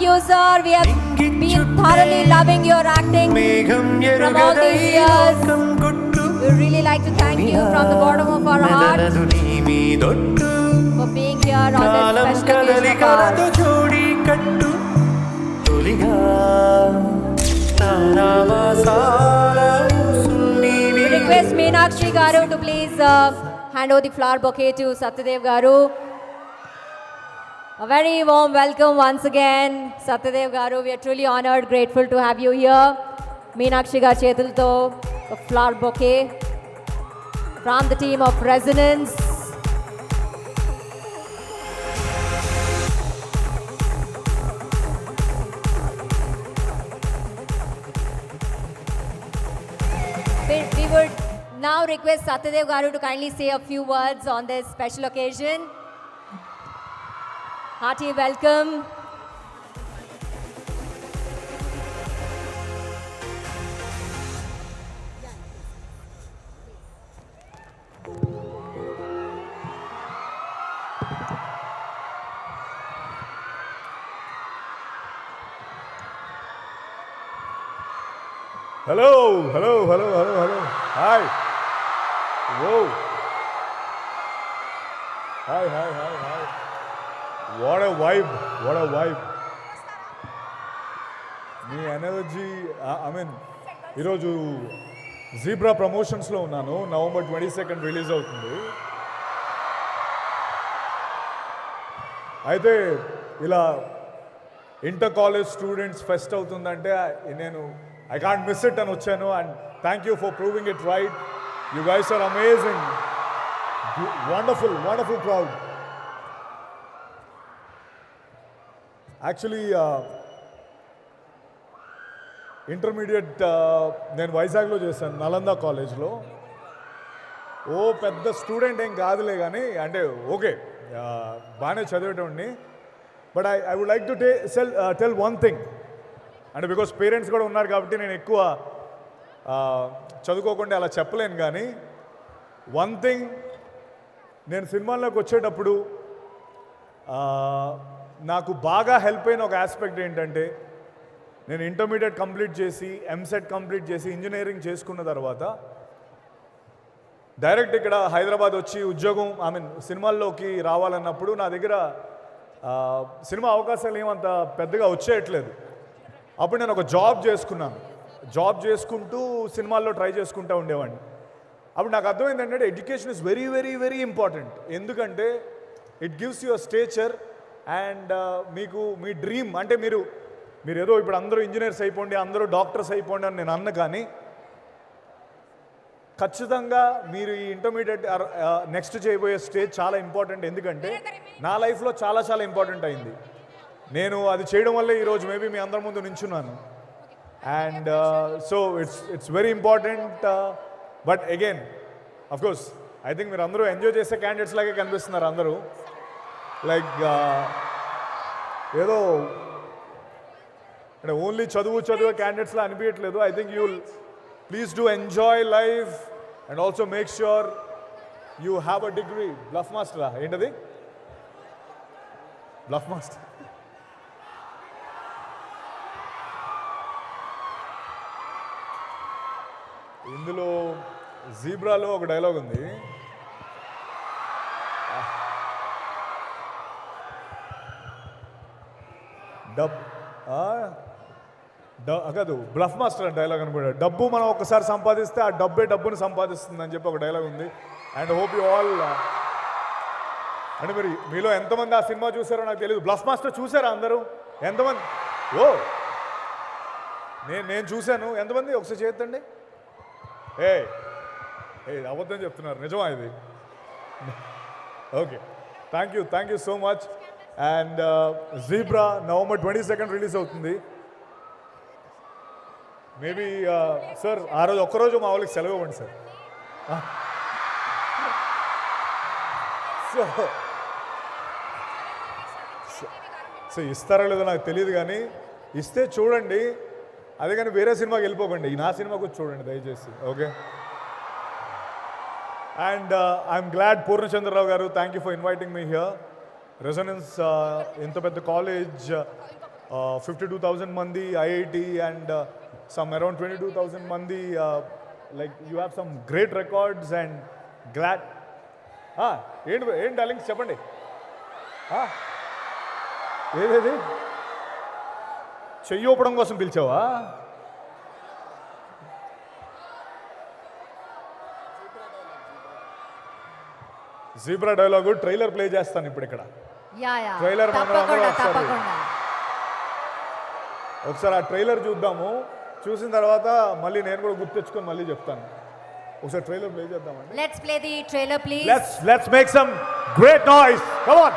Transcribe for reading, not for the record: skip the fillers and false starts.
you, sir. We have been thoroughly loving your acting from all these years. We really like to thank you from the bottom of our heart for being here on this special occasion of ours. We request Meenakshi Garu to please hand over the flower bouquet to Satyadev Garu. A very warm welcome once again, Satyadev Garu. We are truly honored, grateful to have you here. Meenakshi Garu Chetilto, a flower bouquet from the team of Resonance. We would now request Satyadev Garu to kindly say a few words on this special occasion. Hearty welcome. Hello. Hi. Whoa. Hi. What a vibe. Me energy ఈరోజు zebra ప్రమోషన్స్లో ఉన్నాను. November 22 release అవుతుంది. అయితే ఇలా inter college students pest అవుతుందంటే నేను I can't miss it అని వచ్చాను. And thank you for proving it right. You guys are amazing. Wonderful crowd. Actually, intermediate నేను వైజాగ్లో చేశాను, నలంద కాలేజ్లో. పెద్ద స్టూడెంట్ ఏం కాదులే కానీ, అంటే ఓకే బాగానే చదివేటోడిని. But I would like to tell one thing. అంటే బికాస్ పేరెంట్స్ కూడా ఉన్నారు కాబట్టి నేను ఎక్కువ చదువుకోకుండా అలా చెప్పలేను. కానీ వన్ థింగ్, నేను సినిమాల్లోకి వచ్చేటప్పుడు నాకు బాగా హెల్ప్ అయిన ఒక ఆస్పెక్ట్ ఏంటంటే, నేను ఇంటర్మీడియట్ కంప్లీట్ చేసి ఎంసెట్ కంప్లీట్ చేసి ఇంజనీరింగ్ చేసుకున్న తర్వాత డైరెక్ట్ ఇక్కడ హైదరాబాద్ వచ్చి ఉద్యోగం సినిమాల్లోకి రావాలన్నప్పుడు నా దగ్గర సినిమా అవకాశాలు ఏమంత పెద్దగా వచ్చేయట్లేదు. అప్పుడు నేను ఒక జాబ్ చేసుకున్నాను. జాబ్ చేసుకుంటూ సినిమాల్లో ట్రై చేసుకుంటూ ఉండేవాడిని. అప్పుడు నాకు అర్థమైంది ఏంటంటే ఎడ్యుకేషన్ ఇస్ వెరీ ఇంపార్టెంట్. ఎందుకంటే it gives your stature and మీకు మీ డ్రీమ్, అంటే మీరు ఏదో ఇప్పుడు అందరూ ఇంజనీర్స్ అయిపోండి, అందరూ డాక్టర్స్ అయిపోండి అని నేను అన్న, కానీ ఖచ్చితంగా మీరు ఈ ఇంటర్మీడియట్ నెక్స్ట్ చేయబోయే స్టేజ్ చాలా ఇంపార్టెంట్. ఎందుకంటే నా లైఫ్లో చాలా ఇంపార్టెంట్ అయింది. నేను అది చేయడం వల్లే ఈరోజు మేబీ మీ అందరి ముందు నించున్నాను. And so it's very important. But again of course I think మీరు అందరూ ఎంజాయ్ చేసే క్యాండిడేట్స్ లాగే కనిపిస్తున్నారు అందరూ. లైక్ ఏదో అంటే ఓన్లీ చదువు క్యాండిడేట్స్లా అనిపించట్లేదు. I think you will please do enjoy life and also make sure you have a degree. Bluff మాస్టరా ఏంటది? Bluff master. ఇందులో జీబ్రాలో ఒక డైలాగ్ ఉంది. కాదు, బ్లఫ్ మాస్టర్ అని డైలాగ్ అనుకుంటా. డబ్బు మనం ఒక్కసారి సంపాదిస్తే ఆ డబ్బుని సంపాదిస్తుంది అని చెప్పి ఒక డైలాగ్ ఉంది. అండ్ హోప్ యూ ఆల్, అంటే మరి మీలో ఎంతమంది ఆ సినిమా చూసారో నాకు తెలియదు. బ్లఫ్ మాస్టర్ చూసారా అందరూ? ఎంతమంది? నేను చూశాను. ఎంతమంది ఒకసారి చేద్దండి. ఏ అబద్ధం చెప్తున్నారు, నిజమా ఇది? Okay, thank you so much. And zebra November 22 release అవుతుంది. మేబీ సార్ ఆ రోజు ఒక్కరోజు మా వాళ్ళకి సెలవు ఇవ్వండి సార్. సో ఇస్తారో లేదో నాకు తెలియదు, కానీ ఇస్తే చూడండి. అదే కానీ వేరే సినిమాకి వెళ్ళిపోకండి, నా సినిమాకు చూడండి దయచేసి. Okay. And I'm glad Purnachandrarao garu, thank you for inviting me here. Resonance ఇంత పెద్ద కాలేజ్ 52,000 మంది ఐఐటి అండ్ సమ్ అరౌండ్ 22,000 మంది like you have some great records and glad ఏంటి డార్లింగ్స్ చెప్పండి ఏదేది చెయ్యి ఊపడం కోసం పిలిచావా జీబ్రా డైలాగు ట్రైలర్ ప్లే చేస్తాను ఇప్పుడు ఇక్కడ యా యా ట్రైలర్ మాత్రం తప్పకుండా అందరూ ఒకసారి. తప్పకుండా ఒకసారి ఆ ట్రైలర్ చూద్దాము చూసిన తర్వాత మళ్ళీ నేను కూడా గుర్తు తెచ్చుకొని మళ్ళీ చెప్తాను ఒకసారి ట్రైలర్ ప్లే చేద్దామండి let's play the trailer please let's make some great noise come on